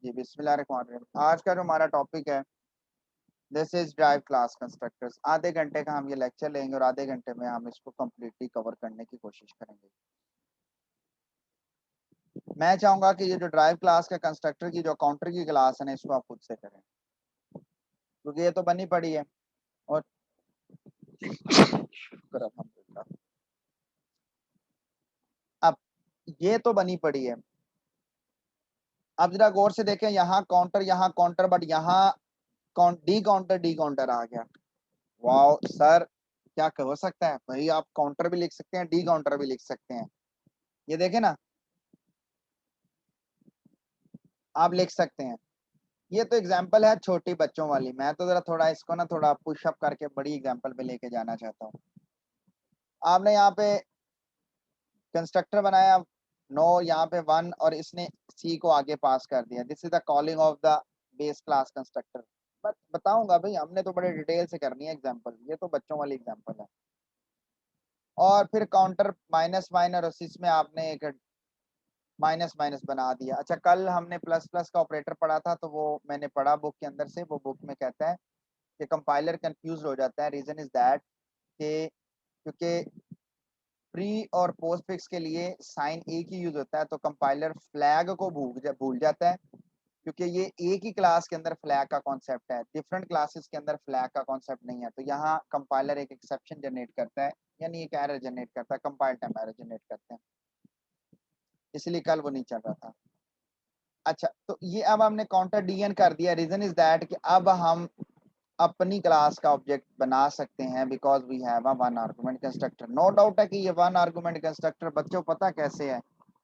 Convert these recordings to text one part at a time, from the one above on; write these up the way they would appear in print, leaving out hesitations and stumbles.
जी बिस्मिल्लाहिर्रहमानिर्रहीम। आज का जो हमारा टॉपिक है this is drive class constructors. आधे घंटे का हम ये लेक्चर लेंगे और आधे घंटे में हम इसको कम्प्लीटली कवर करने की कोशिश करेंगे। मैं चाहूंगा कि ये जो ड्राइव क्लास का कंस्ट्रक्टर की जो काउंटर की क्लास है ना, इसको आप खुद से करें क्योंकि ये तो बनी पड़ी है। और शुक्र अल्हम्दुलिल्लाह, अब ये तो बनी पड़ी है। अब जरा गौर से देखें, यहाँ काउंटर बट यहाँ डी काउंटर आ गया। वाओ सर, क्या हो सकता है भाई? आप काउंटर भी लिख सकते हैं, डी काउंटर भी लिख सकते हैं। ये देखें ना, आप लिख सकते हैं। ये तो एग्जाम्पल है छोटी बच्चों वाली। मैं तो जरा थोड़ा इसको ना थोड़ा पुशअप करके बड़ी एग्जाम्पल पे लेके जाना चाहता हूँ। आपने यहाँ पे कंस्ट्रक्टर बनाया, नो यहाँ पे 1 और इसने सी को आगे पास कर दिया। This is the calling of the base class constructor. But बताऊंगा भाई, हमने तो बड़े डिटेल से करनी है एग्जाम्पल, ये तो बच्चों वाली एग्जाम्पल है। और फिर काउंटर माइनस माइनस और इसमें आपने एक माइनस माइनस बना दिया। अच्छा, कल हमने प्लस प्लस का ऑपरेटर पढ़ा था, तो वो मैंने पढ़ा बुक के अंदर से। वो बुक में कहता है कि कंपाइलर कंफ्यूज हो जाता है। रीजन इज दैट कि क्योंकि प्री और पोस्ट फिक्स के लिए साइन एक ही यूज होता है, तो कंपाइलर फ्लैग को भूल जाता है क्योंकि ये एक ही क्लास के अंदर फ्लैग का कॉन्सेप्ट है, डिफरेंट क्लासेस के अंदर फ्लैग का कॉन्सेप्ट नहीं है। तो यहाँ कंपाइलर एक एक्सेप्शन जनरेट करता है, यानी एक एरर जनरेट करता है, कंपाइल टाइम एरर जनरेट करते हैं, इसलिए कल वो नहीं चल रहा था। अच्छा, तो ये अब हमने काउंटर डीएन कर दिया। रीजन इज दैट कि अब हम अपनी क्लास का ऑब्जेक्ट बना सकते हैं because we have a one argument constructor. No doubt है कि ये वन आर्गुमेंट कंस्ट्रक्टर बच्चों पता कैसे है।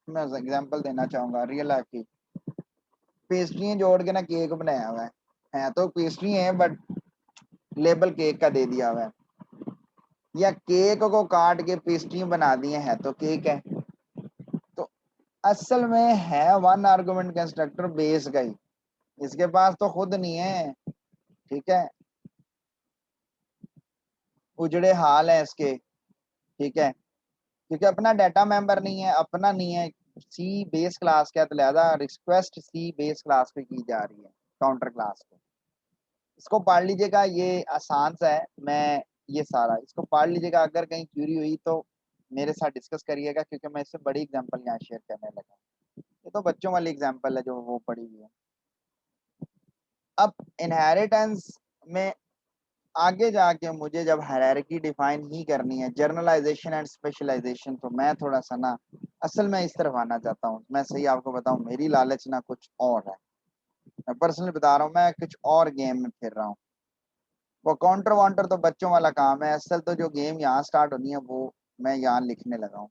मैं एग्जांपल देना चाहूंगा रियल लाइफ की। पेस्ट्रियां जोड़ के ना केक बनाया हुआ है तो पेस्ट्री है बट लेबल केक का दे दिया हुआ है, या केक को काट के पेस्ट्री बना दिए हैं तो केक है। तो असल में है वन आर्गुमेंट कंस्ट्रक्टर बेस का ही, इसके पास तो खुद नहीं है। ठीक है, उजड़े हाल है इसके। ठीक है, क्योंकि अपना डाटा मेंबर नहीं है, अपना नहीं है। सी बेस क्लास का, तो लिहाजा रिक्वेस्ट सी बेस क्लास पे की जा रही है, काउंटर क्लास पे। इसको पढ़ लीजिएगा, ये आसान सा है। मैं ये सारा इसको पढ़ लीजिएगा, अगर कहीं क्यूरी हुई तो मेरे साथ डिस्कस करिएगा, क्योंकि मैं इससे बड़ी एग्जांपल यहाँ शेयर करने लगा। ये तो बच्चों वाली एग्जांपल है जो वो पढ़ी हुई है। अब इनहेरिटेंस में आगे जाके मुझे जब हायरार्की डिफाइन ही करनी है, जर्नलाइजेशन एंड स्पेशलाइजेशन, तो मैं थोड़ा सा ना असल में इस तरफ आना चाहता हूँ। मैं सही आपको बताऊं, मेरी लालच ना कुछ और है। मैं पर्सनली बता रहा हूँ, मैं कुछ और गेम में फिर रहा हूँ। वो काउंटर वाउंटर तो बच्चों वाला काम है। असल तो जो गेम यहाँ स्टार्ट होनी है वो मैं यहाँ लिखने लगा हूँ।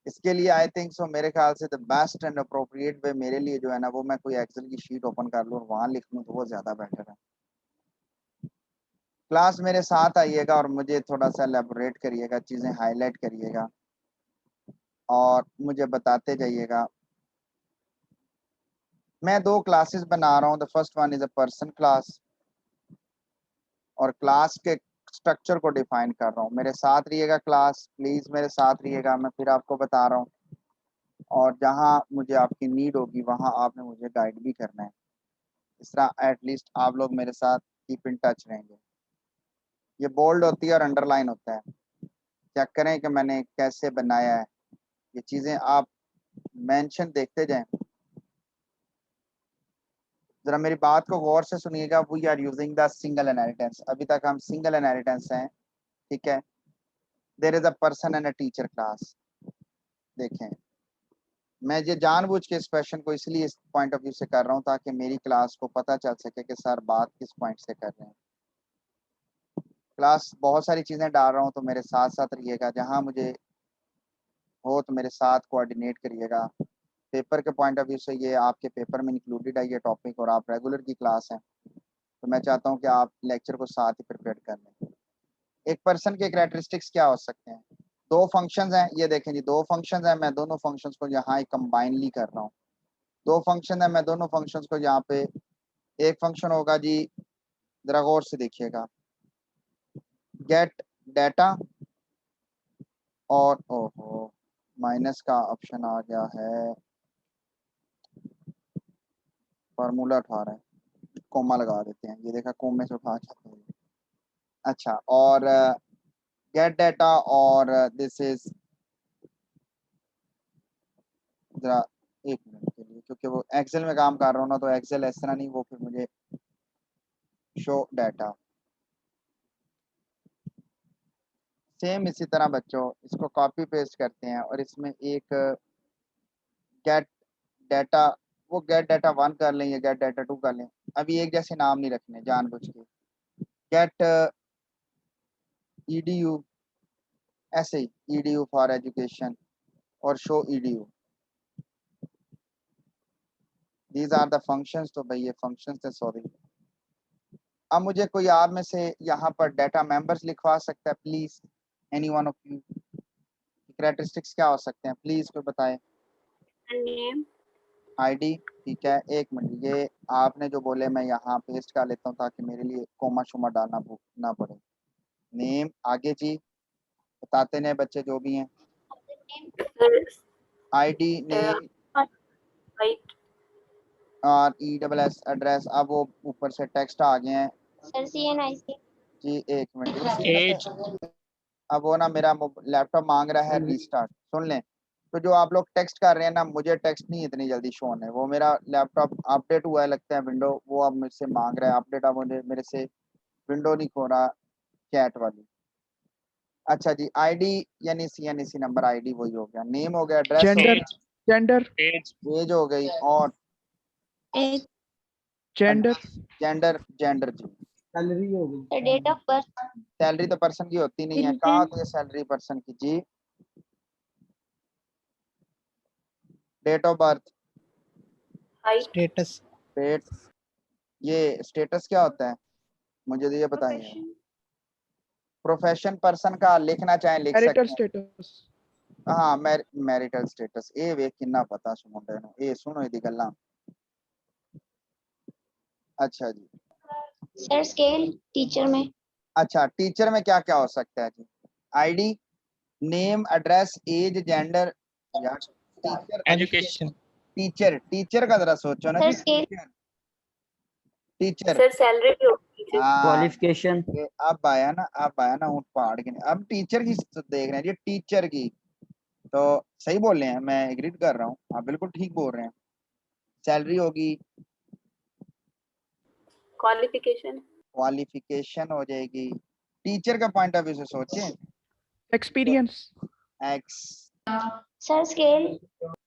इसके लिए आई थिंक सो, मेरे ख्याल से the best and appropriate way मेरे लिए जो है ना, वो मैं कोई एक्सेल की शीट ओपन कर लूँ और वहां लिख लूँ, तो वो ज्यादा बेटर है। क्लास मेरे साथ आइएगा और मुझे थोड़ा सा एलेबोरेट करिएगा, चीजें हाईलाइट करिएगा और मुझे बताते जाइएगा। मैं 2 क्लासेस बना रहा हूँ। The first one is a person class, और क्लास के स्ट्रक्चर को डिफाइन कर रहा हूँ। मेरे साथ रहिएगा क्लास, प्लीज मेरे साथ रहिएगा, मैं फिर आपको बता रहा हूँ। और जहाँ मुझे आपकी नीड होगी वहाँ आपने मुझे गाइड भी करना है। इस तरह एटलीस्ट आप लोग मेरे साथ कीप इन टच रहेंगे। ये बोल्ड होती है और अंडरलाइन होता है। चेक करें कि मैंने कैसे बनाया है। ये चीजें आप मेंशन देखते जाएं। जरा मेरी बात को गौर से सुनिएगा। We are using the single inheritance. अभी तक हम सिंगल इनहेरिटेंस हैं। ठीक है, there is a person and a teacher class. देखें, मैं ये जानबूझ के इस क्वेश्चन को इसलिए इस पॉइंट ऑफ व्यू से कर रहा हूँ ताकि मेरी क्लास को पता चल सके कि सर बात किस पॉइंट से कर रहे हैं। क्लास बहुत सारी चीजें डाल रहा हूँ, तो मेरे साथ साथ रहिएगा। जहाँ मुझे हो तो मेरे साथ कोऑर्डिनेट करिएगा। पेपर के पॉइंट ऑफ व्यू से ये आपके पेपर में इंक्लूडेड है ये टॉपिक, और आप रेगुलर की क्लास है, तो मैं चाहता हूँ कि आप लेक्चर को साथ ही प्रिपेयर कर लें। एक पर्सन के कैरेक्टरिस्टिक्स क्या हो सकते हैं? 2 फंक्शंस हैं, ये देखें जी, 2 फंक्शंस हैं। मैं दोनों फंक्शंस को यहाँ कंबाइनली कर रहा हूँ। 2 फंक्शन है, मैं दोनों फंक्शंस को यहाँ पे, एक फंक्शन होगा जी, जरा गौर से देखिएगा, गेट डाटा, और ओहो माइनस का ऑप्शन आ गया है। फार्मूला उठा रहा है, कोमा लगा देते हैं, ये देखा कोमे से उठा के। अच्छा, और गेट डाटा, और दिस इज, जरा एक मिनट के लिए, क्योंकि वो एक्सेल में काम कर रहा हूँ ना, तो एक्सेल इस तरह नहीं, वो फिर मुझे शो डाटा। सेम इसी तरह बच्चों इसको कॉपी पेस्ट करते हैं और इसमें एक गेट डाटा, वो गेट डाटा 1 कर लें या गेट डाटा 2 कर लें, अभी एक जैसे नाम नहीं रखने जानबूझ के। गेट edu, ऐसे ही edu फॉर एजुकेशन और show edu, these are the functions. तो भाई ये फंक्शंस थे, सॉरी। अब मुझे कोई आप में से यहाँ पर डाटा मेंबर्स लिखवा सकता है please, any one of you. Characteristics क्या हो सकते हैं प्लीज कोई बताए। नेम, आईडी, ठीक है, एक मिनट, ये आपने जो बोले मैं यहाँ पेस्ट कर लेता हूँ ताकि मेरे लिए कोमा शुमा डालना ना पड़े। नेम, आगे जी बताते हैं बच्चे जो भी हैं। सर आईडी, नेम राइट, और ESS एड्रेस। अब वो ऊपर से टेक्स्ट आ गए हैं सर CNIC, जी, एक मिनट एज, अब वो ना मेरा लैपटॉप मांग रहा है रीस्टार्ट, सुन लें। तो जो आप लोग टेक्स्ट कर रहे हैं ना, मुझे टेक्स्ट नहीं इतनी जल्दी शो होने, वो मेरा लैपटॉप अपडेट हुआ है लगता है विंडो, वो अब मुझसे मांग रहा है अपडेट, अब मुझे मेरे से विंडो नहीं खो रहा चैट वाली। अच्छा जी, आईडी यानी CNC नंबर, आईडी वही हो गया, नेम हो गया, एड्रेस हो जेंडर, गया, जेंडर, एज, एज हो गई, और जेंडर, जेंडर, जेंडर जी। सैलरी हो गई, sir date of birth, salary तो पर्सन की होती नहीं है, कहाँ होती है सैलरी पर्सन की जी। Date of birth, height, status, date, ये स्टेटस क्या होता है मुझे तो ये बताइए। प्रोफेशन पर्सन का लिखना चाहें लिख मैरिटल सकते हैं। स्टेटस, हाँ, मैरिटल स्टेटस, ये वे किन्ना पता सुमुंडे नु, ये सुनो इदी गल्लां। अच्छा जी, सर स्केल टीचर में, अच्छा टीचर में क्या क्या हो सकता है जी। ID, name, address, age, gender. यार टीचर, एजुकेशन, टीचर, टीचर का जरा सोचो ना सर जी, स्केल, टीचर। सर सैलरी भी होती है, हाँ, क्वालिफिकेशन, ये अब आया ना ऊँट पहाड़ के, अब टीचर की देख रहे हैं जी, टीचर की। तो सही बोल रहे हैं, मैं एग्री कर रहा हूँ, आप बिल्कुल ठीक बोल रहे हैं। सैलरी होगी, क्वालिफिकेशन, क्वालिफिकेशन हो जाएगी, टीचर का पॉइंट ऑफ व्यू से सोचें। एक्सपीरियंस, एक्स, सर स्केल,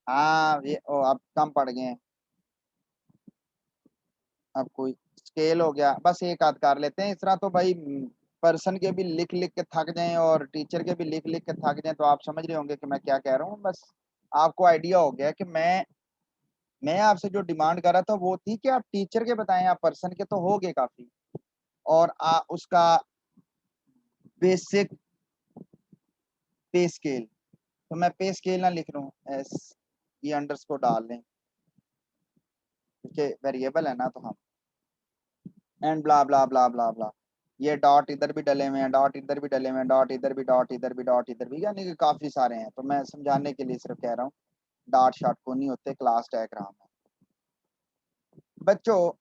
हाँ ये ओ अब कम पड़ गए हैं, अब कोई स्केल हो गया, बस एक आध कर लेते हैं इस तरह। तो भाई पर्सन के भी लिख लिख के थक जाएं और टीचर के भी लिख लिख के थक जाएं, तो आप समझ रहे होंगे कि मैं क्या कह रहा हूँ। बस आपको आइडिया हो गया कि मैं आपसे जो डिमांड कर रहा था वो थी कि आप टीचर के बताएं, आप पर्सन के तो हो गए काफी, और उसका बेसिक पे स्केल। तो मैं पे स्केल ना लिख रहा हूँ, एस, ये अंडरस्कोर डाल लें क्योंकि वेरिएबल है ना, तो हम एंड ब्ला ब्ला ब्ला ब्ला ब्ला, ये डॉट इधर भी डले हुए हैं, डॉट इधर भी डले हुए हैं, डॉट इधर भी, डॉट इधर भी, डॉट इधर भी, यानी कि काफी सारे हैं। तो मैं समझाने के लिए सिर्फ कह रहा हूँ, डॉट शॉट को नहीं होते, क्लास डायग्राम है बच्चों।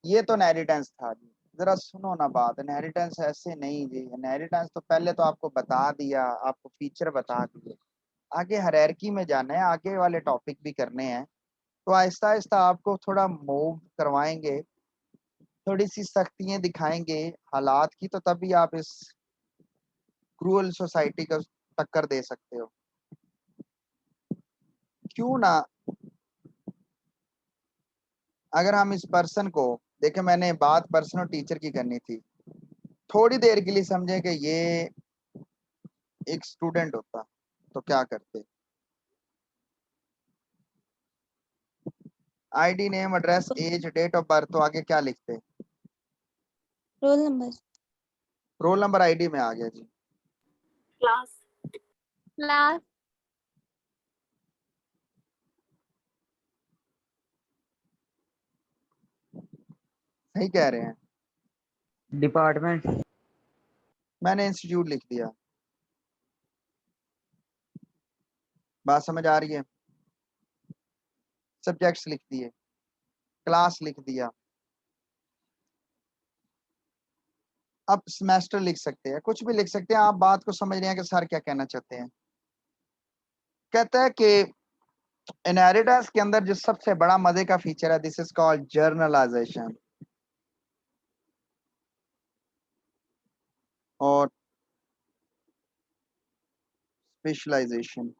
ये तो इनहेरिटेंस था जी, जरा सुनो ना बात, इनहेरिटेंस ऐसे नहीं जी। इनहेरिटेंस तो पहले तो आपको बता दिया, आपको फीचर बता दिए, आगे हायरार्की में जाना है, आगे वाले टॉपिक भी करने हैं। तो आहिस्ता आहिस्ता आपको थोड़ा मूव करवाएंगे, थोड़ी सी सख्तियां दिखाएंगे हालात की, तो तभी आप इस क्रूअल सोसाइटी का टक्कर दे सकते हो। क्यों ना, अगर हम इस पर्सन को देखें, मैंने बात पर्सन और टीचर की करनी थी, थोड़ी देर के लिए समझे कि ये एक स्टूडेंट होता तो क्या करते। ID, name, address, age, date of birth, तो आगे क्या लिखते। Roll number, roll number ID में आ गया जी। क्लास, क्लास, सही कह रहे हैं, डिपार्टमेंट, मैंने इंस्टीट्यूट लिख दिया। बात समझ आ रही है। सब्जेक्ट्स लिख दिए, क्लास लिख दिया। अब सेमेस्टर लिख सकते हैं, कुछ भी लिख सकते हैं। आप बात को समझ रहे हैं कि सर क्या कहना चाहते हैं। कहता है कि इनहेरिटेंस के अंदर जो सबसे बड़ा मजे का फीचर है, दिस इज कॉल्ड जर्नलाइजेशन और स्पेशलाइजेशन।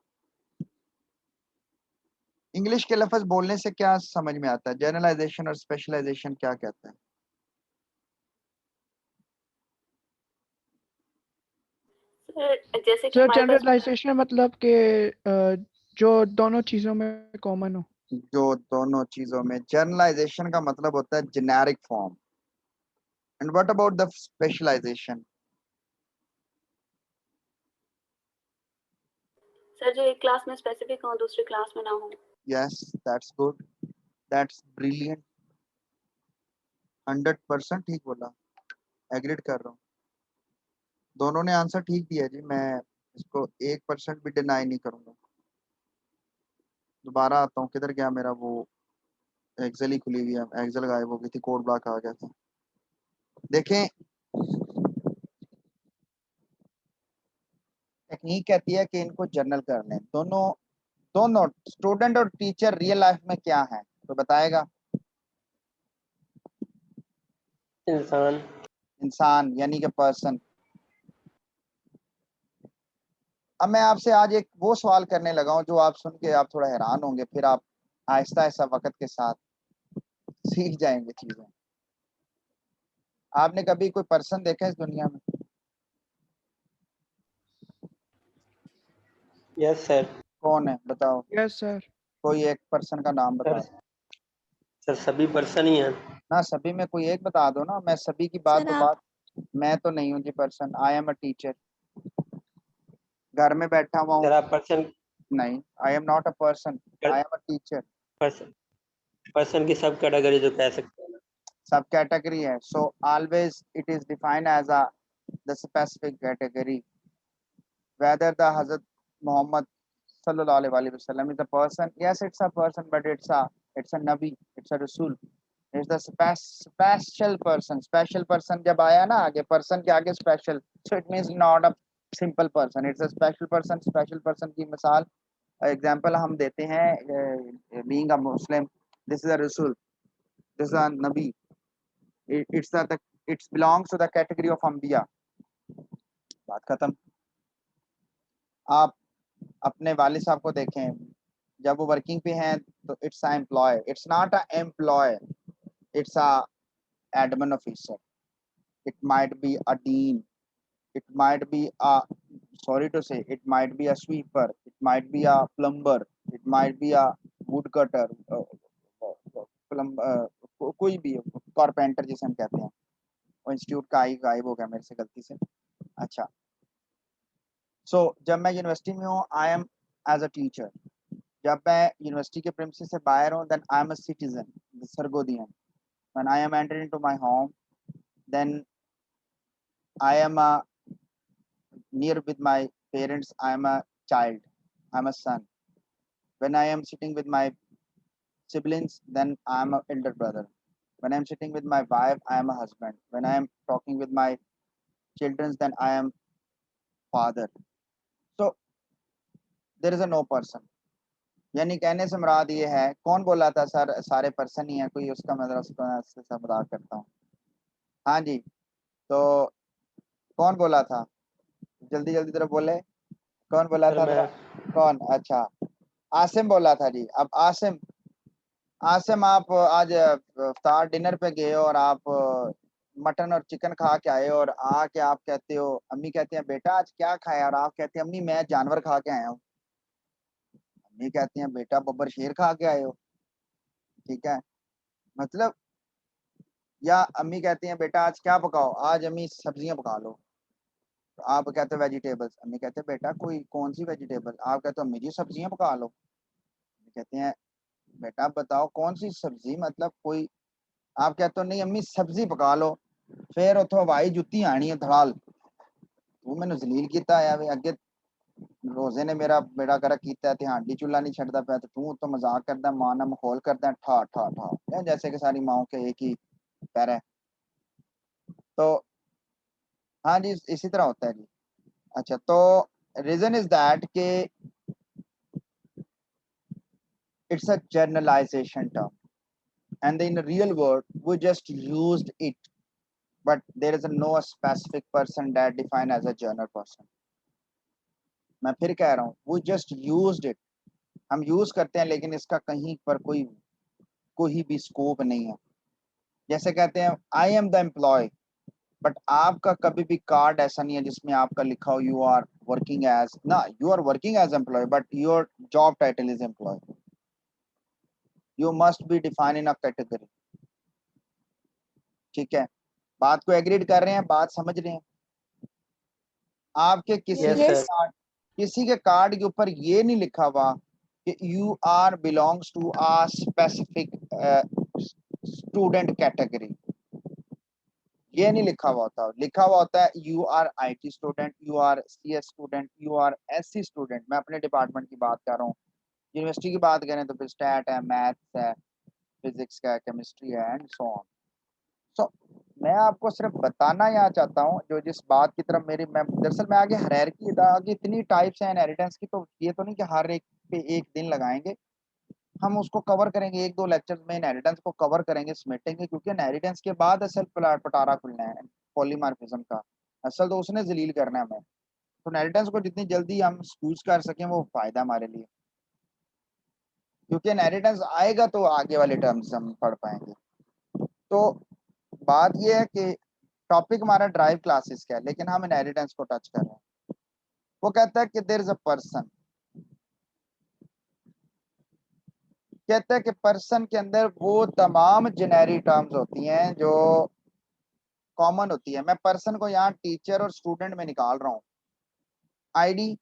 इंग्लिश के लफ्ज बोलने से क्या समझ में आता है? जर्नलाइजेशन और स्पेशलाइजेशन क्या कहता है? सर जैसे कि सर हमारे पास जनरलाइजेशन मतलब कि जो दोनों चीजों में कॉमन हो। जो दोनों चीजों में, जर्नलाइजेशन का मतलब होता है generic form. And what about the specialization? Sir जो एक क्लास में स्पेसिफिक हो दूसरी क्लास में ना हो। Yes, that's good, that's brilliant, 100% ठीक बोला, एग्रीड कर रहा हूँ। दोनों ने आंसर ठीक दिया जी, मैं इसको 1% भी डिनाई नहीं करूंगा। दोबारा आता हूँ, किधर गया मेरा वो एक्सेल ही खुली हुई है, एक्सेल गायब हो गई थी, कोड ब्लॉक आ गया था। देखें, टेक्निक कहती है कि इनको जर्नल कर लें। दोनों दोनों स्टूडेंट और टीचर रियल लाइफ में क्या है तो बताएगा? इंसान। इंसान यानी कि पर्सन। अब मैं आपसे आज एक वो सवाल करने लगा हूं जो आप सुन के आप थोड़ा हैरान होंगे, फिर आप आहिस्ता आहिस्ता वक्त के साथ सीख जाएंगे चीजें। आपने कभी कोई पर्सन देखा है इस दुनिया में? Yes sir. कौन है बताओ? Yes sir. कोई एक पर्सन का नाम बता सर दो सर सभी पर्सन ही हैं। ना। सभी में कोई एक बता दो ना। मैं सभी की बात सर तो आप बात, मैं तो नहीं हूँ जी person. I am a teacher, घर में बैठा हुआ हूँ। सर आप पर्सन नहीं, I am not a person, I am a teacher. Person person की सब कैटेगरी जो कह सकते हैं ना। सब कैटेगरी है, so always it is defined as a the specific category, whether the Hazrat Muhammad sallallahu alaihi wasallam is a person. Yes, it's a person, but it's a nabi, it's a rasul, it's the special person. Special person जब आया ना आगे, person के आगे special, so it means not a simple person, it's a special person. Special person की मिसाल example हम देते हैं, being a Muslim, this is a rasul, this is a nabi, it's the it belongs to the category of अंबिया। बात खत्म। आप अपने वालिद साहब को देखें, जब वो वर्किंग पे हैं तो it's a employee, it's not a employee, it's a admin officer, it might be a dean, it might be a, sorry to say, it might be a sweeper, it might be a plumber, it might be a wood cutter, कोई भी carpenter जिसे हम कहते हैं। वो institute का आई गायब हो गया मेरे से गलती से। अच्छा, सो जब मैं यूनिवर्सिटी में हूँ, I am as a teacher. जब मैं यूनिवर्सिटी के प्रेमिसेस से बाहर हूँ, then I am a citizen, Sargodhian. When I am entering into my home, then I am a near with my parents, I am a child, I am a son. When I am sitting with my siblings, then I am a elder brother. When I am sitting with my wife, I am a husband. When I am talking with my children, then I am father. So there is a no person। यानी कहने से मुराद ये है, कौन बोला था sir सारे person ही हैं, कोई उसका मतलब उसका मजाक करता हूँ। हाँ जी, तो कौन बोला था? जल्दी जल्दी तरफ बोले, कौन बोला सर था मैं जरा? कौन? अच्छा, आसिम बोला था जी। अब आसिम, आसिम आप आज इफ्तार डिनर पे गए और आप मटन और चिकन खा के आए और आके आप कहते हो, अम्मी कहती हैं बेटा आज क्या खाया, और आप कहते हैं अम्मी मैं जानवर खा के आया हूँ। अम्मी कहती हैं बेटा बब्बर शेर खा के आए हो। ठीक है, मतलब, या अम्मी कहती हैं बेटा आज क्या पकाओ, आज अम्मी सब्जियां पका लो। तो आप कहते हो वेजिटेबल्स, अम्मी कहते हैं बेटा कोई कौन सी वेजिटेबल, आप कहते हो अम्मी जी सब्जियां पका लो। कहते हैं बेटा बताओ कौन सी सब्जी, मतलब कोई, आप कहते हो नहीं अम्मी सब्जी पका लो। फिर उतो भाई जुत्ती आनी है धड़ाल, तू मैंने जलील किया है अगे रोजे ने मेरा बेड़ा गर्क कीता ते हांडी चूल्हा नहीं छड़दा पाया ते तू तो मजाक करदा मां ना मखौल करदा ठा ठा ठा या जैसे कि सारी माओं के एक ही पैर है। तो हाँ जी, इसी तरह होता है जी। अच्छा, तो रीजन इज दैट के it's a generalization term, and in the real world we just used it, but there is no specific person that defined as a general person. मैं फिर कह रहा हूँ we just used it, हम use करते हैं लेकिन इसका कहीं पर कोई भी स्कोप नहीं है। जैसे कहते हैं I am the employee, but आपका कभी भी कार्ड ऐसा नहीं है जिसमें आपका लिखा हो यू आर वर्किंग एज, ना you are working as employee but your job title is employee. You must be define in a category. ठीक है, बात को एग्रीड कर रहे हैं, बात समझ रहे हैं? आपके यस सर। किसी के कार्ड के ऊपर ये नहीं लिखा हुआ कि you are belongs to a specific student category, ये नहीं लिखा हुआ होता। लिखा हुआ होता है you are IT student, you are CS student, you are SC student. मैं अपने डिपार्टमेंट की बात कर रहा हूँ, यूनिवर्सिटी की बात करें तो फिर स्टैट है, मैथ्स है, फिजिक्स का, केमिस्ट्री है एंड सो ऑन। सो मैं आपको सिर्फ बताना यहाँ चाहता हूँ जो जिस बात की तरफ मेरी, मैं दरअसल मैं आगे हायरार्की आगे इतनी टाइप्स हैं इनहेरिटेंस की, तो ये तो नहीं कि हर एक पे एक दिन लगाएंगे, हम उसको कवर करेंगे, एक दो लेक्चर में इनहेरिटेंस को कवर करेंगे, समेटेंगे, क्योंकि इनहेरिटेंस के बाद असल पटारा खुलना है पॉलीमॉर्फिज्म का। असल तो उसने जलील करना है हमें, तो इनहेरिटेंस को जितनी जल्दी हम यूज कर सकें वो फायदा हमारे लिए, क्योंकि इनहेरिटेंस आएगा तो आगे वाले टर्म्स हम पढ़ पाएंगे। तो बात यह है कि टॉपिक हमारा ड्राइव क्लासेस का है, लेकिन हम इनहेरिटेंस को टच कर रहे हैं। वो कहता है कि देयर इज अ पर्सन, कहता है कि पर्सन के अंदर वो तमाम जेनेरिक टर्म्स होती हैं जो कॉमन होती है। मैं पर्सन को यहाँ टीचर और स्टूडेंट में निकाल रहा हूँ। आईडी,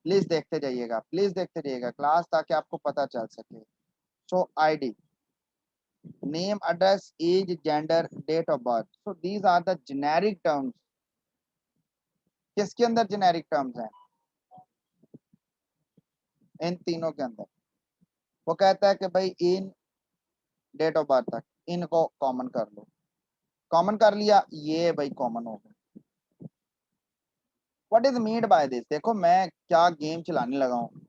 प्लीज देखते जाइएगा, प्लीज देखते जाइएगा क्लास, ताकि आपको पता चल सके। So ID, name, address, age, gender, date of birth, so these are the generic terms. किसके अंदर जेनेरिक टर्म्स हैं? इन तीनों के अंदर। वो कहता है कि भाई इन डेट ऑफ बर्थ तक इनको कॉमन कर लो, कॉमन कर लिया, ये भाई कॉमन हो गया। What is mean by this? देखो मैं क्या गेम चलाने लगा हूँ।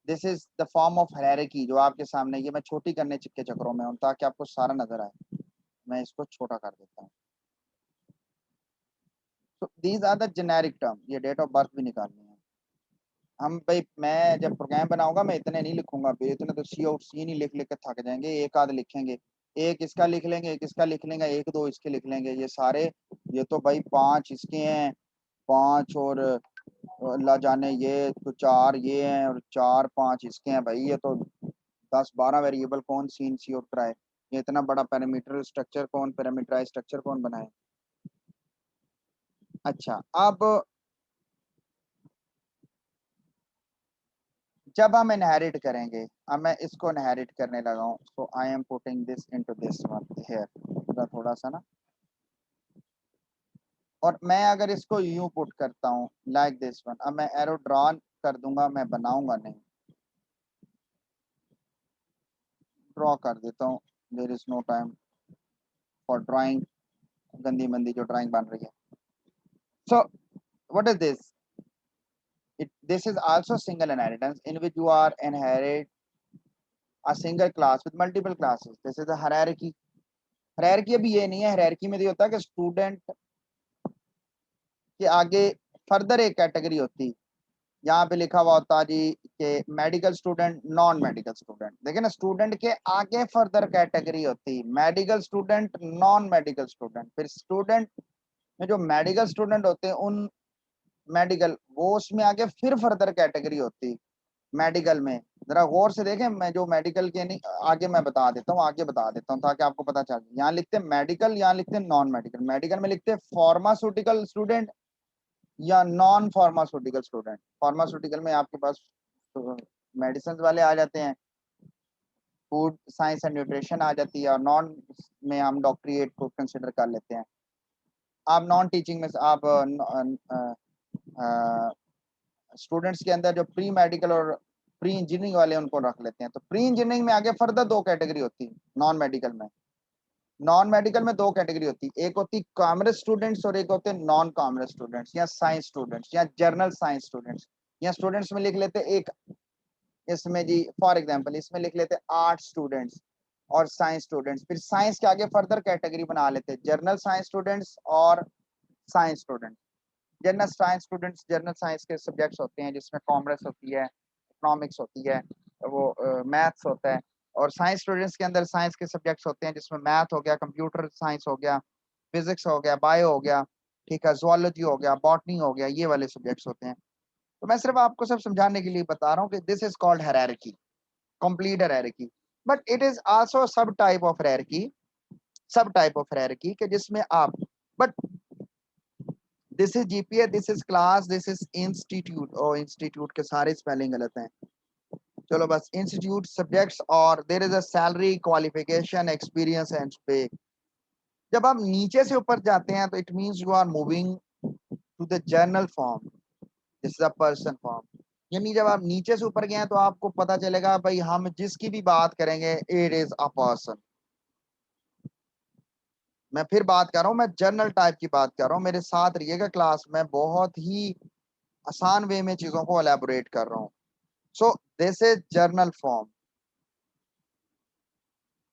This is the form of hierarchy जो आपके सामने, ये मैं छोटी करने के चक्करों में हूँ ताकि आपको सारा नजर आए। मैं इसको छोटा कर देता हूँ। तो these are the generic term. ये डेट ऑफ बर्थ भी निकालनी है हम भाई। मैं जब प्रोग्राम बनाऊंगा मैं इतने नहीं लिखूंगा, इतने तो सी आउट सी नहीं लिख लिख के थक जाएंगे, एक आध लिखेंगे, एक इसका लिख लेंगे, एक इसका लिख लेंगे, एक दो इसके लिख लेंगे, ये सारे, ये तो भाई 5 इसके हैं, 5 और अल्लाह जाने ये तो 4 ये हैं और 4 5 इसके हैं। भाई ये तो 10-12 वेरिएबल कौन सीन सी आउट कराए? ये इतना बड़ा पैरामीटर स्ट्रक्चर कौन, पैरामीटराइज स्ट्रक्चर कौन बनाए? अच्छा, अब जब हम इनहेरिट करेंगे, अब मैं इसको इनहेरिट करने लगा हूँ, so I am putting this into this one here, थोड़ा सा ना, और मैं अगर इसको यूं पुट करता हूँ लाइक दिस वन, अब मैं एरो ड्रॉ कर दूंगा, मैं बनाऊंगा नहीं, ड्रॉ कर देता हूँ। There is no time for drawing, गंदी मंदी जो ड्राइंग बन रही है। So what is this? This is also single inheritance in which you are inherit a single class with multiple classes. This is a hierarchy. Hierarchy अभी ये नहीं है, hierarchy में ये होता है कि स्टूडेंट के आगे फर्दर एक कैटेगरी होती, यहाँ पे लिखा हुआ होता जी कि medical student, non medical student. देखिए ना, स्टूडेंट के आगे फर्दर कैटेगरी होती, medical student, non medical student. फिर स्टूडेंट में जो मेडिकल स्टूडेंट होते हैं उन मेडिकल, वो उसमें आगे फिर फर्दर कैटेगरी होती मेडिकल में। जरा गौर से देखें, मैं जो मेडिकल के नहीं आगे मैं बता देता हूँ, आगे बता देता हूँ ताकि आपको पता चल जाए। यहाँ लिखते हैं मेडिकल, यहाँ लिखते हैं नॉन मेडिकल। मेडिकल में लिखते हैं फार्मास्यूटिकल स्टूडेंट या नॉन फार्मास्यूटिकल स्टूडेंट। फार्मास्यूटिकल में आपके पास मेडिसिन वाले आ जाते हैं, फूड साइंस एंड न्यूट्रिशन आ जाती है, और नॉन में हम डॉक्टरेट को कंसिडर कर लेते हैं। आप नॉन टीचिंग में आप स्टूडेंट्स के अंदर जो प्री मेडिकल और प्री इंजीनियरिंग वाले उनको रख लेते हैं। तो प्री इंजीनियरिंग में आगे फर्दर दो कैटेगरी होती है नॉन मेडिकल में। नॉन मेडिकल में दो कैटेगरी होती है, एक होती कॉमर्स स्टूडेंट्स और एक होते हैं नॉन कॉमर्स स्टूडेंट्स या साइंस स्टूडेंट्स या जनरल साइंस स्टूडेंट्स। या स्टूडेंट्स में लिख लेते एक, इसमें जी फॉर एग्जांपल इसमें लिख लेते आर्ट स्टूडेंट्स और साइंस स्टूडेंट्स। फिर साइंस के आगे फर्दर कैटेगरी बना लेते हैं जनरल साइंस स्टूडेंट्स और science students. General science students general science के सब्जेक्ट्स होते हैं जिसमें कॉमर्स होती है, इकोनॉमिक्स होती है, वो मैथ्स होता है। और साइंस स्टूडेंट्स के अंदर साइंस के सब्जेक्ट्स होते हैं जिसमें मैथ हो गया, कंप्यूटर साइंस हो गया, फिजिक्स हो गया, बायो हो गया, ठीक है, जुआलॉजी हो गया, बॉटनी हो गया, ये वाले सब्जेक्ट्स होते हैं। तो मैं सिर्फ आपको सब समझाने के लिए बता रहा हूँ कि this is called hierarchy, complete hierarchy. But it is also sub type of hierarchy, sub type of hierarchy के जिसमें आप, but this is GPA, this is class, this is institute. और इंस्टीट्यूट के सारे स्पेलिंग गलत हैं, चलो बस इंस्टीट्यूट सब्जेक्ट्स। और there is a salary, qualification, experience and pay. जब आप नीचे से ऊपर जाते हैं तो it means you are moving to the journal form, this is a person form. यानी जब आप नीचे से ऊपर गए हैं तो आपको पता चलेगा भाई हम जिसकी भी बात करेंगे इट इज अ पर्सन। मैं फिर बात कर रहा हूँ, मैं जर्नल टाइप की बात कर रहा हूँ, मेरे साथ रहिएगा क्लास में, बहुत ही आसान वे में चीजों को एलैबोरेट कर रहा हूँ। सो this is journal form,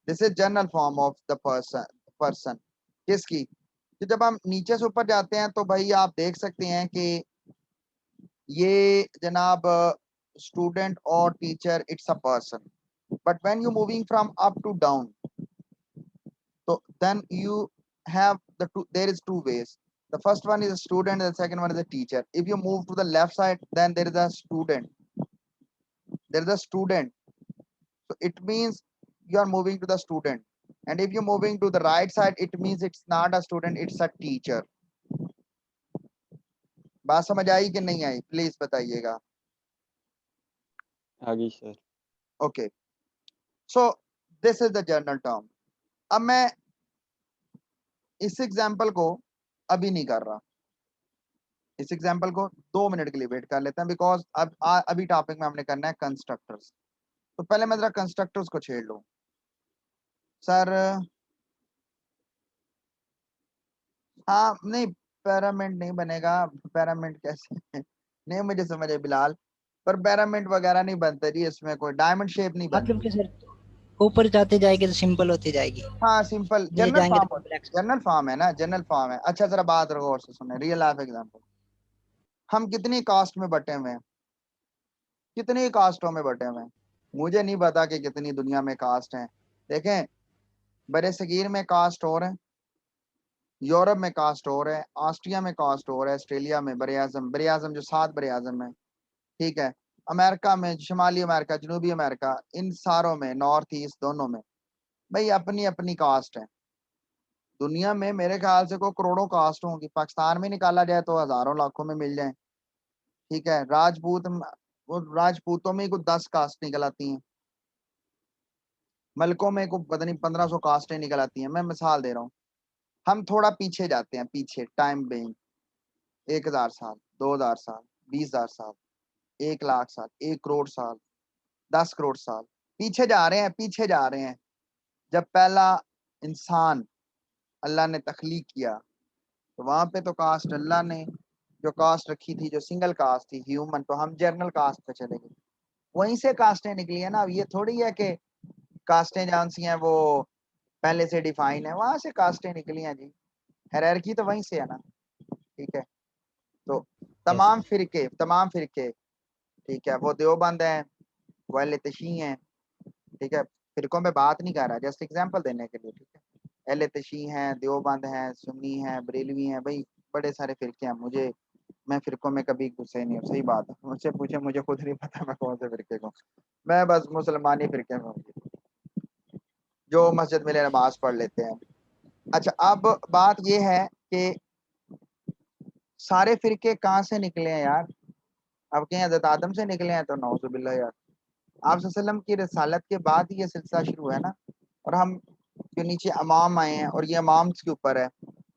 this is journal form of the person किसकी। तो जब हम नीचे से ऊपर जाते हैं तो भाई आप देख सकते हैं कि ये जनाब स्टूडेंट और teacher it's a person. But when you moving from up to down, so then you have there is two ways. The first one is a student, the second one is a teacher. If you move to the left side, then there is a student, there is a student, so it means you are moving to the student. And if you're moving to the right side, it means it's not a student, it's a teacher. बात समझ आई कि नहीं आई, please बताइएगा। आगे sir. Okay, so this is the general term. अब मैं इस example को अभी नहीं कर रहा, इस एग्जाम्पल को 2 मिनट के लिए वेट कर लेते हैं, बिकॉज अब अभी टॉपिक में हमने करना है कंस्ट्रक्टर्स। तो पहले मैं जरा कंस्ट्रक्टर्स को छेड़ लूं। सर हाँ नहीं, पैरामिड नहीं बनेगा, पैरामिड कैसे नहीं मुझे समझ है बिलाल, पर पैरामिड वगैरह नहीं बनते जी, इसमें कोई डायमंड शेप नहीं मतलब बनती। कि सर ऊपर जाते जाएंगे तो सिंपल होती जाएगी, हाँ सिंपल नीचे जनरल जाएंगे फॉर्म, तो कॉम्प्लेक्स। जनरल फॉर्म है ना, जनरल फॉर्म है। अच्छा जरा बात गौर से सुने, रियल लाइफ एग्जाम्पल। हम कितनी कास्ट में बटे हुए हैं, कितनी कास्टों में बटे हुए हैं, मुझे नहीं पता कि कितनी दुनिया में कास्ट हैं। देखें, बड़े सगीर में कास्ट और है, यूरोप में कास्ट और है, ऑस्ट्रिया में कास्ट और है, ऑस्ट्रेलिया में बरे आजम जो 7 बरे आजम है, ठीक है, अमेरिका में, शुमाली अमेरिका, जनूबी अमेरिका, इन सारों में, नॉर्थ ईस्ट दोनों में भाई अपनी अपनी कास्ट है। दुनिया में मेरे ख्याल से कोई करोड़ों कास्ट होंगी, पाकिस्तान में निकाला जाए तो हजारों लाखों में मिल जाए, ठीक है। वो राजपूतों में कुछ 10 कास्ट निकल आती हैं, मलकों में को पता नहीं 1500 कास्टें निकल आती हैं। मैं मिसाल दे रहा हूँ। हम थोड़ा पीछे जाते हैं, पीछे टाइम बेइंग 1000 साल, 2000 साल, 20,000 साल, 1 लाख साल, 1 करोड़ साल, 10 करोड़ साल पीछे जा रहे हैं, पीछे जा रहे हैं। जब पहला इंसान अल्लाह ने तख्लीक किया तो वहां पे तो कास्ट अल्लाह ने जो कास्ट रखी थी, जो सिंगल कास्ट थी ह्यूमन, तो हम जनरल कास्ट पे चले गए, वहीं से कास्टें निकली है ना। ये थोड़ी है कि कास्टें जौन सी हैं वो पहले से डिफाइन है, वहां से कास्टें निकली हैं जी, हायरार्की तो वहीं से है ना, ठीक है। तो तमाम फिरके ठीक है, वो देवबंद हैं, वो अहले तशी हैं, ठीक है, फिरकों में बात नहीं कर रहा, जस्ट एग्जांपल देने के लिए, ठीक है। अहले तशी हैं, देवबंद हैं, सुन्नी हैं, बरेलवी हैं, भाई बड़े सारे फिरके हैं। मैं फिरकों में कभी घुसे नहीं हूँ, सही बात है, मुझसे पूछे, मुझे खुद नहीं पता मैं कौन से फिरके को, मैं बस मुसलमानी फिरके में हूँ जो मस्जिद में नमाज पढ़ लेते हैं। अच्छा अब बात ये है कि सारे फिरके कहाँ से निकले हैं यार, अब कहीं हज़रत आदम से निकले हैं तो नौजुबिल्लाह यार, आप सल्लल्लाहु अलैहि वसल्लम की रिसालत के बाद ही ये सिलसिला शुरू है ना। और हम जो नीचे इमाम आए हैं और ये इमाम के ऊपर है,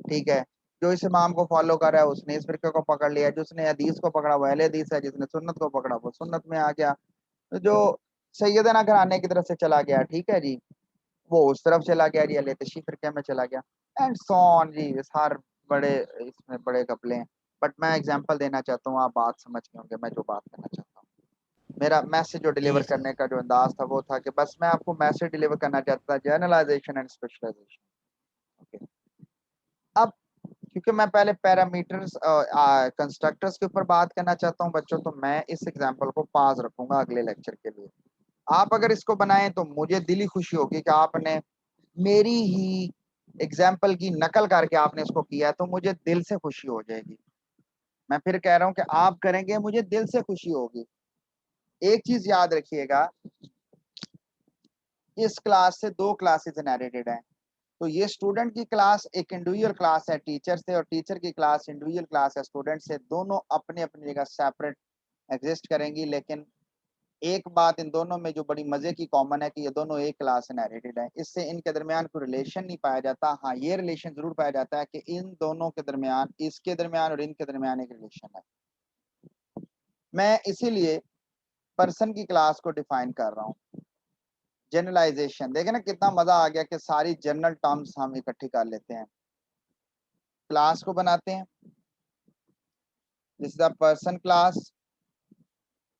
ठीक है, जो इस इमाम को फॉलो कर रहा है उसने इस फिरके को पकड़ लिया, जिसने हदीस को पकड़ा वो अहले हदीस है, जिसने सुन्नत को पकड़ा वो सुन्नत में आ गया, तो जो सैयदना घराने की तरफ से चला गया, ठीक है जी, वो उस तरफ चला गया जी, अहले तशय्युअ फिरके में चला गया, एंड सो ऑन जी। हर बड़े इसमें बड़े कपले हैं, बट मैं एग्जांपल देना चाहता हूँ, आप बात समझ गए होंगे मैं जो बात करना चाहता हूँ। मेरा मैसेज जो डिलीवर जी सर। करने का जो अंदाज था वो था कि बस मैं आपको मैसेज डिलीवर करना चाहता था, जनरलाइजेशन एंड स्पेशलाइजेशन। ओके, अब क्योंकि मैं पहले पैरामीटर्स कंस्ट्रक्टर्स के ऊपर बात करना चाहता हूँ बच्चों, तो मैं इस एग्जांपल को पास रखूंगा अगले लेक्चर के लिए। आप अगर इसको बनाएं तो मुझे दिली खुशी होगी कि आपने मेरी ही एग्जाम्पल की नकल करके आपने इसको किया, तो मुझे दिल से खुशी हो जाएगी। मैं फिर कह रहा हूं कि आप करेंगे मुझे दिल से खुशी होगी। एक चीज याद रखिएगा, इस क्लास से 2 क्लासेस इनहेरिटेड हैं, तो ये स्टूडेंट की क्लास एक इंडिविजुअल क्लास है टीचर से, और टीचर की क्लास इंडिविजुअल क्लास है स्टूडेंट से। दोनों अपनी अपनी जगह सेपरेट एग्जिस्ट करेंगी, लेकिन एक बात इन दोनों में जो बड़ी मजे की कॉमन है कि ये दोनों एक क्लास इनहेरिटेड है। इससे इनके दरमियान कोई रिलेशन नहीं पाया जाता। हाँ, ये रिलेशन जरूर पाया जाता है कि इन दोनों के दरमियान, इसके दरमियान और इनके दरमियान एक रिलेशन है। मैं इसीलिए पर्सन की क्लास को डिफाइन कर रहा हूँ। जनरलाइजेशन देखे ना, कितना मजा आ गया कि सारी जनरल टर्म्स हम इकट्ठी कर लेते हैं, क्लास को बनाते हैं। This is the person class.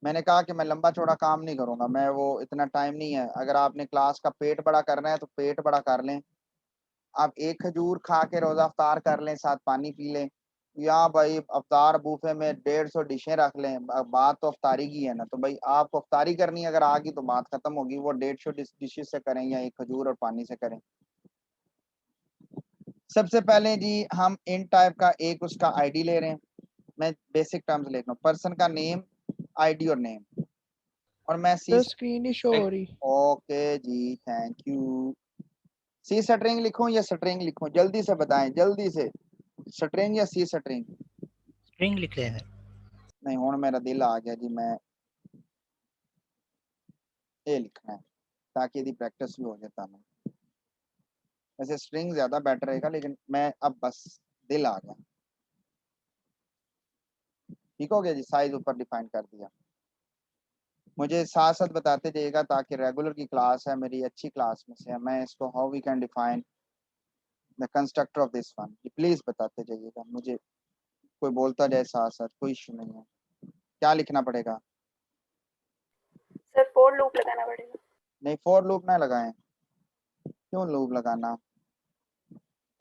मैंने कहा कि मैं लंबा चौड़ा काम नहीं करूंगा, मैं वो इतना टाइम नहीं है। अगर आपने क्लास का पेट बड़ा करना है तो पेट बड़ा कर लें, आप एक खजूर खा के रोजा अफ्तार कर लें, साथ पानी पी लें, या भाई अफ्तार बूफे में 150 डिशें रख लें। बात तो अफ्तारी की है ना, तो भाई आपको अफ्तारी करनी है, अगर आ गई तो बात खत्म होगी। वो 150 डिशेज से करें या एक खजूर और पानी से करें। सबसे पहले जी हम इन टाइप का एक उसका आईडी ले रहे हैं। मैं बेसिक टर्म्स लिख रहा हूँ, पर्सन का नेम, आईडी और नेम, और मैं सी। सर स्क्रीन ही शो हो रही। ओके जी, थैंक यू। सी स्ट्रिंग लिखूं या स्ट्रिंग लिखूं, जल्दी से बताएं, जल्दी से। स्ट्रिंग या सी स्ट्रिंग? स्ट्रिंग लिख लें सर। नहीं, हुण मेरा दिल आ गया जी, मैं ये लिखना है ताकि यदि प्रैक्टिस भी हो जाए तानू। वैसे स्ट्रिंग ज्यादा बेटर रहेगा, लेकिन मैं अब बस दिल आ गया। ठीक हो गया जी, साइज ऊपर डिफाइन कर दिया। मुझे साथ साथ बताते जाइएगा ताकि रेगुलर की क्लास है मेरी, अच्छी क्लास में से है। मैं इसको how we can define the constructor of this one, please बताते जाइएगा मुझे। कोई बोलता जाए साथ साथ, कोई इशू नहीं है। क्या लिखना पड़ेगा? सर फॉर लूप लगाना पड़ेगा। नहीं, फॉर लूप ना लगाएं। क्यों लूप लगाना?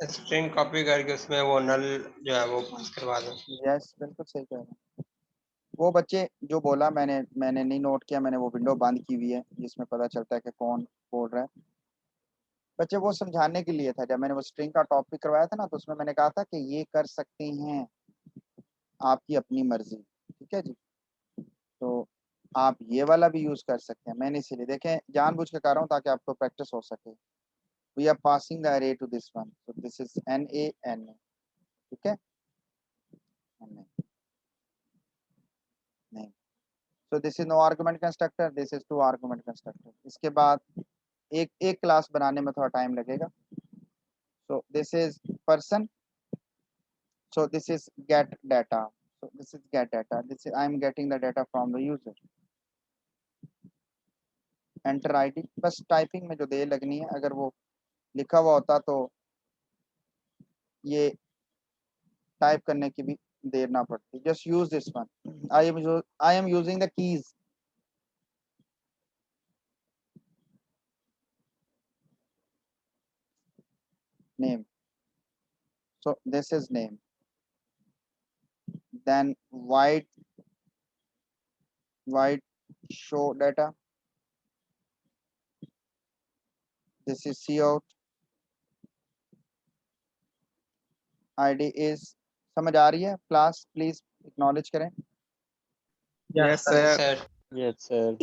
स्ट्रिंग कॉपी करके उसमें वो नल जो है वो पास करवा दो। यस, बिल्कुल सही कह रहे हैं। वो बच्चे जो बोला मैंने नहीं नोट किया, मैंने वो विंडो बंद की हुई है जिसमें पता चलता है कि कौन बोल रहा है। बच्चे वो समझाने के लिए था, जब मैंने वो स्ट्रिंग का टॉपिक करवाया था ना, तो उसमें मैंने कहा था कि ये कर सकते हैं, आपकी अपनी मर्जी। ठीक है जी, तो आप ये वाला भी यूज कर सकते हैं। मैंने इसीलिए देखें जानबूझ के कर रहा हूँ ताकि आपको प्रैक्टिस हो सके। We are passing the array to this one, so this is NaNA। ठीक है, NA नहीं, so this is no argument constructor, this is two argument constructor। इसके बाद एक क्लास बनाने में थोड़ा टाइम लगेगा। so this is person, so this is get data, so this is get data, this is I am getting the data from the user। enter id, बस typing में जो देर लगनी है, अगर वो लिखा हुआ होता तो ये टाइप करने की भी देर ना पड़ती। just use this one, I am using the keys। name, so this is name, then void show data, this is cout, id is। समझ आ रही है क्लास? प्लीज एक्नॉलेज करें। Yes sir. Yes, sir.